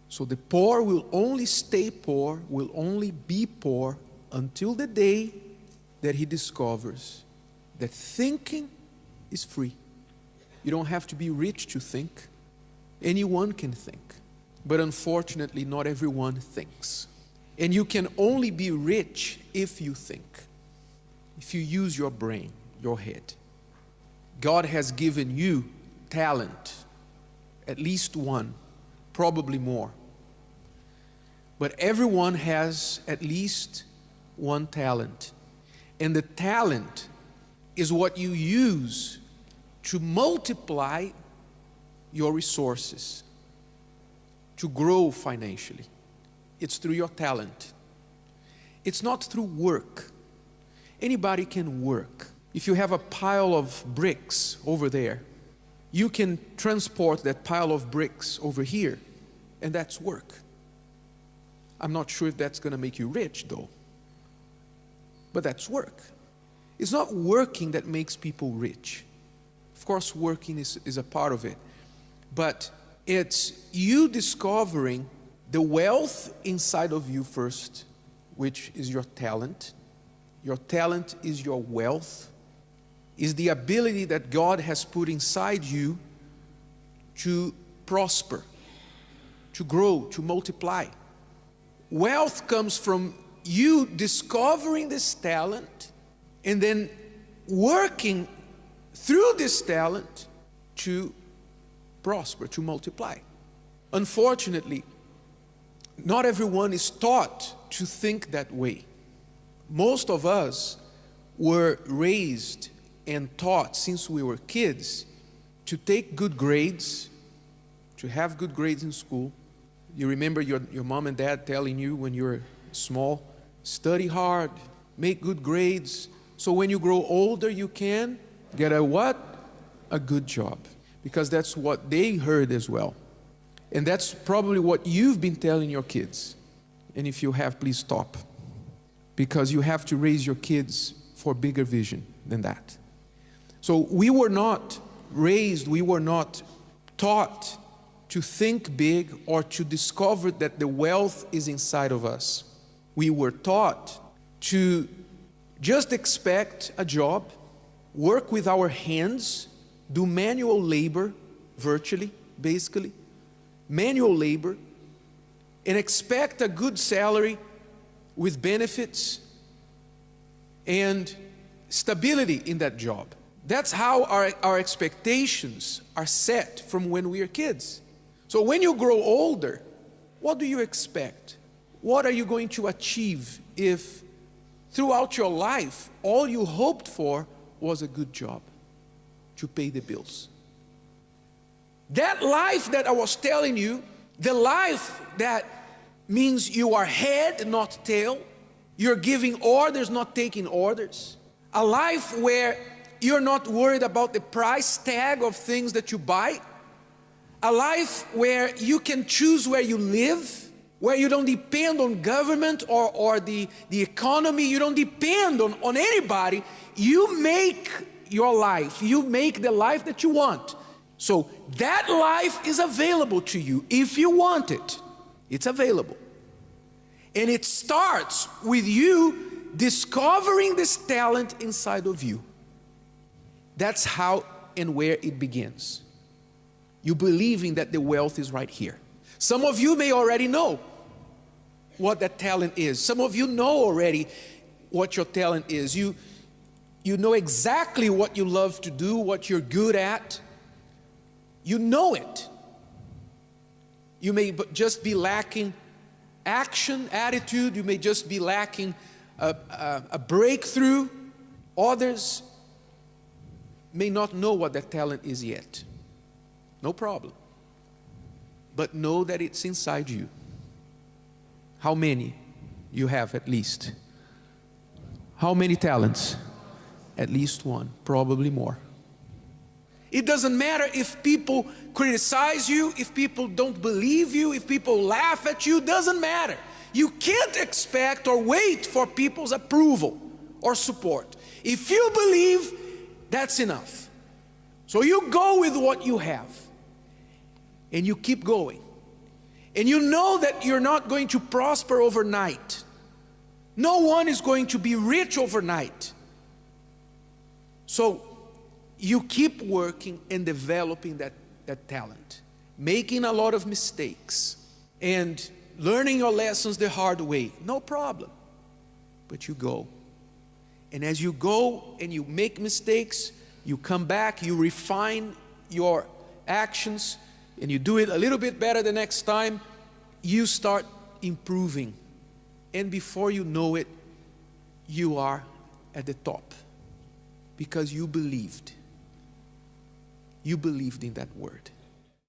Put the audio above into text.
So the poor will only stay poor, will only be poor until the day that he discovers that thinking is free. You don't have to be rich to think. Anyone can think. But unfortunately, not everyone thinks. And you can only be rich if you think. If you use your brain, your head. God has given you talent, at least one, probably more. But everyone has at least one talent. And the talent is what you use to multiply your resources, to grow financially. It's through your talent. It's not through work. Anybody can work. If you have a pile of bricks over there, you can transport that pile of bricks over here, and that's work. I'm not sure if that's going to make you rich, though. But that's work. It's not working that makes people rich. Of course, working is a part of it. But it's you discovering the wealth inside of you first, which is your talent. Your talent is your wealth, is the ability that God has put inside you to prosper, to grow, to multiply. Wealth comes from you discovering this talent and then working through this talent to prosper, to multiply. Unfortunately, not everyone is taught to think that way. Most of us were raised and taught since we were kids to take good grades, to have good grades in school. You remember your mom and dad telling you when you were small, study hard, make good grades, so when you grow older you can get a what? A good job. Because that's what they heard as well. And that's probably what you've been telling your kids. And if you have, please stop. Because you have to raise your kids for bigger vision than that. So we were not raised, we were not taught to think big or to discover that the wealth is inside of us. We were taught to just expect a job, work with our hands, do manual labor, virtually, basically, manual labor, and expect a good salary with benefits and stability in that job. That's how our expectations are set from when we are kids. So when you grow older, what do you expect? What are you going to achieve if throughout your life all you hoped for was a good job to pay the bills? That life that I was telling you, the life that means you are head, not tail, you're giving orders, not taking orders, a life where you're not worried about the price tag of things that you buy, a life where you can choose where you live, where you don't depend on government or the economy, you don't depend on anybody. You make your life, you make the life that you want. So that life is available to you if you want it. It's available. And it starts with you discovering this talent inside of you. That's how and where it begins. You believing that the wealth is right here. Some of you may already know what that talent is. Some of you know already what your talent is. You know exactly what you love to do, what you're good at. You know it. You may just be lacking action, attitude. You may just be lacking a breakthrough. Others may not know what that talent is yet. No problem. But know that it's inside you. How many you have at least? How many talents? At least one, probably more. It doesn't matter if people criticize you, if people don't believe you, if people laugh at you, doesn't matter. You can't expect or wait for people's approval or support. If you believe, that's enough. So you go with what you have. And you keep going. And you know that you're not going to prosper overnight. No one is going to be rich overnight. So you keep working and developing that talent, making a lot of mistakes and learning your lessons the hard way. No problem. But you go. And as you go and you make mistakes, you come back, you refine your actions, and you do it a little bit better the next time, you start improving. And before you know it, you are at the top. Because you believed. You believed in that word.